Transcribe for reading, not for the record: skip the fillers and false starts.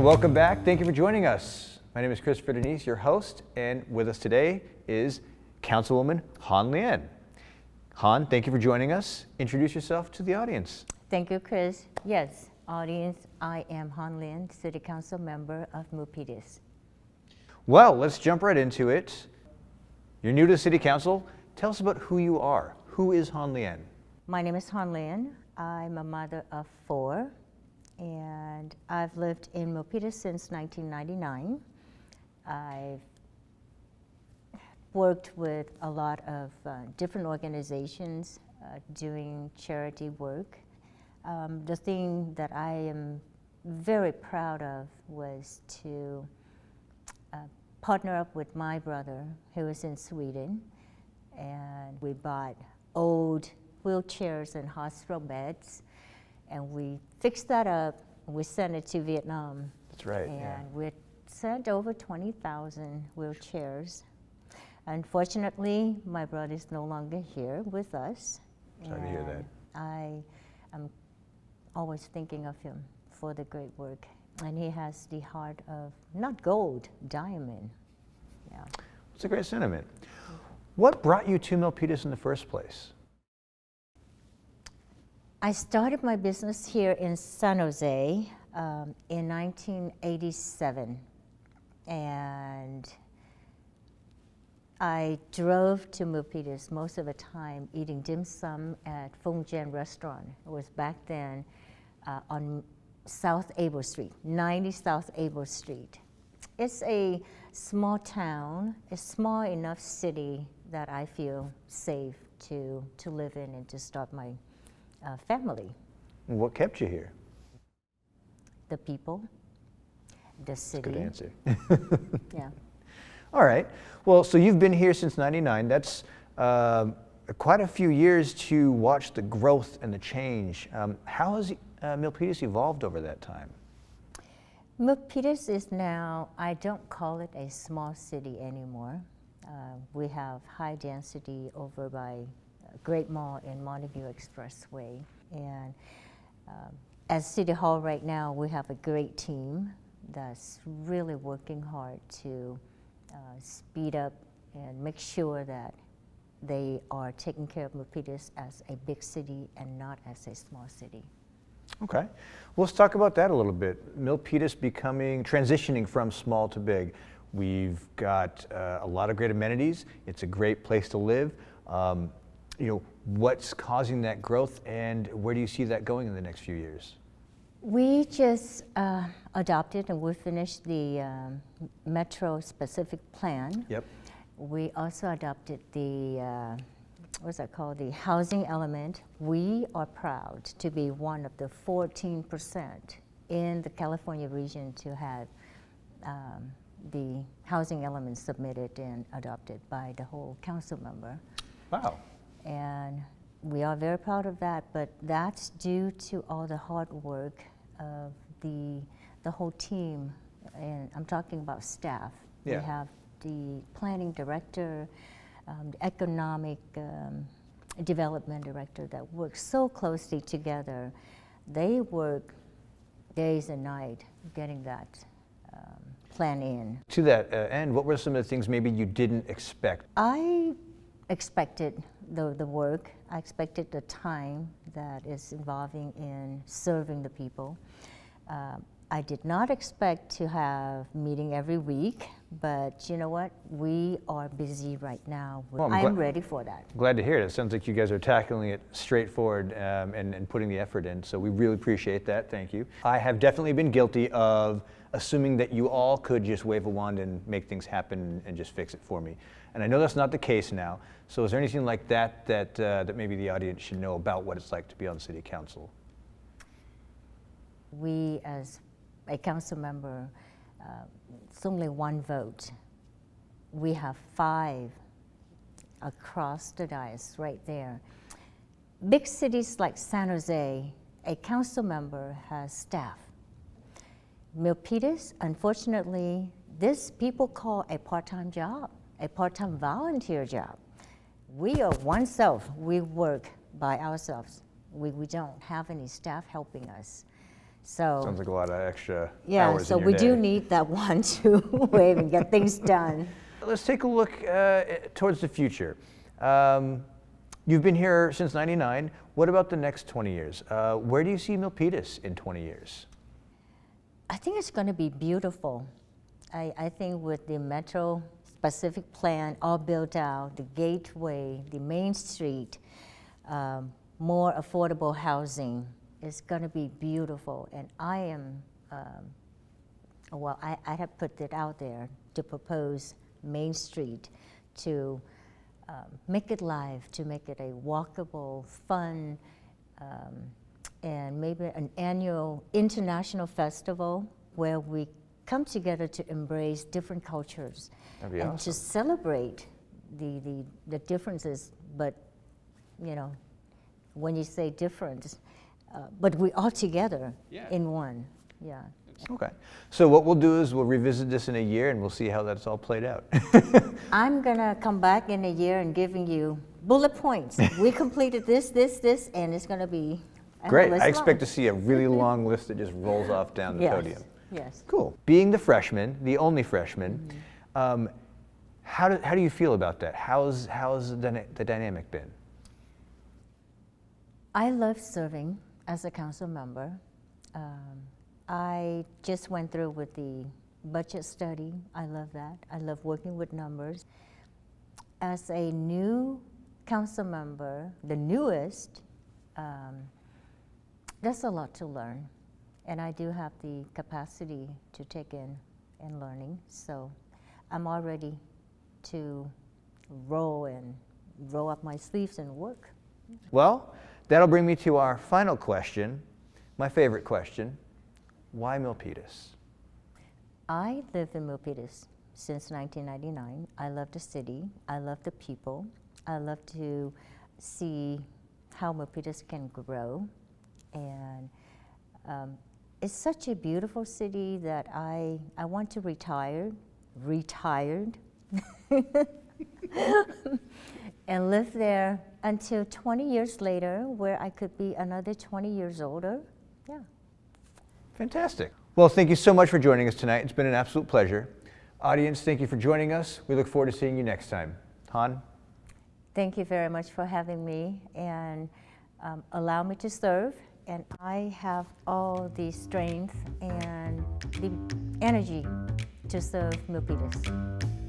Welcome back. Thank you for joining us. My name is Christopher Denise, your host, and with us today is Councilwoman Hon Lien. Hon, thank you for joining us. Introduce yourself to the audience. Thank you, Chris. Yes, audience, I am Hon Lien, City Council member of Milpitas. Well, let's jump right into it. You're new to the City Council. Tell us about who you are. Who is Hon Lien? My name is Hon Lien. I'm a mother of 4, and I've lived in Milpitas since 1999. I've worked with a lot of different organizations doing charity work. The thing that I am very proud of was to partner up with my brother who is in Sweden, and we bought old wheelchairs and hospital beds, and we fixed that up and we sent it to Vietnam. That's right. And we sent over 20,000 wheelchairs. Unfortunately, my brother is no longer here with us. Sorry to hear that. I am always thinking of him for the great work. And he has the heart of, not gold, diamond. Yeah. It's a great sentiment. What brought you to Milpitas in the first place? I started my business here in San Jose in 1987. And I drove to Milpitas most of the time eating dim sum at Phong Jen restaurant. It was back then on South Able Street, 90 South Able Street. It's a small town, a small enough city that I feel safe to live in and to start my family. What kept you here? The people, the city. Good answer. Yeah. All right. Well, so you've been here since '99. That's quite a few years to watch the growth and the change. How has Milpitas evolved over that time? Milpitas is now, I don't call it a small city anymore. We have high density over by Great Mall and Montague Expressway. And at City Hall right now, we have a great team that's really working hard to speed up and make sure that they are taking care of Milpitas as a big city and not as a small city. Okay. Well, let's talk about that a little bit. Milpitas transitioning from small to big. We've got a lot of great amenities. It's a great place to live. What's causing that growth, and where do you see that going in the next few years? We just adopted and we finished the Metro specific plan. Yep. We also adopted the what's that called, the housing element. We are proud to be one of the 14% in the California region to have the housing element submitted and adopted by the whole council member. Wow. And we are very proud of that, but that's due to all the hard work of the whole team, and I'm talking about staff. Yeah. We have the planning director, the economic development director that works so closely together. They work days and nights getting that plan in. To that end, what were some of the things maybe you didn't expect? I expected the work. I expected the time that is involving in serving the people. I did not expect to have meeting every week, but you know what? We are busy right now. Well, I'm ready for that. Glad to hear it. It sounds like you guys are tackling it straightforward and putting the effort in, so we really appreciate that. Thank you. I have definitely been guilty of assuming that you all could just wave a wand and make things happen and just fix it for me. And I know that's not the case now. So is there anything like that that maybe the audience should know about what it's like to be on the City Council? We, as a council member, it's only one vote. We have 5 across the dais right there. Big cities like San Jose, a council member has staff. Milpitas, unfortunately, this people call a part-time job, a part-time volunteer job. We are oneself. We work by ourselves. We don't have any staff helping us. So Sounds like a lot of extra yeah, hours so in your we day. do need that one to wave and get things done. Let's take a look towards the future. You've been here since '99. What about the next 20 years? Where do you see Milpitas in 20 years? I think it's going to be beautiful. I think with the Metro specific plan all built out, the gateway, the main street, more affordable housing, is going to be beautiful. And I am, well, I have put it out there to propose Main Street to make it live, to make it a walkable, fun, and maybe an annual international festival where we come together to embrace different cultures That'd be and awesome. to celebrate the differences. But you know, when you say difference, but we all together in one. Yeah. Okay. So what we'll do is we'll revisit this in a year and we'll see how that's all played out. I'm gonna come back in a year and giving you bullet points. We completed this, and it's gonna be a Great. whole list I expect to long. see a really long list that just rolls off down the Yes. podium. Yes. Cool. Being the freshman, the only freshman, how do you feel about that? How's the dynamic been? I love serving as a council member. I just went through with the budget study. I love that. I love working with numbers. As a new council member, the newest, there's a lot to learn. And I do have the capacity to take in learning. So I'm all ready to roll up my sleeves and work. Well, that'll bring me to our final question, my favorite question. Why Milpitas? I lived in Milpitas since 1999. I love the city. I love the people. I love to see how Milpitas can grow. And it's such a beautiful city that I want to retired, and live there until 20 years later, where I could be another 20 years older. Yeah. Fantastic. Well, thank you so much for joining us tonight. It's been an absolute pleasure. Audience, thank you for joining us. We look forward to seeing you next time. Han? Thank you very much for having me and allow me to serve. And I have all the strength and the energy to serve Milpitas.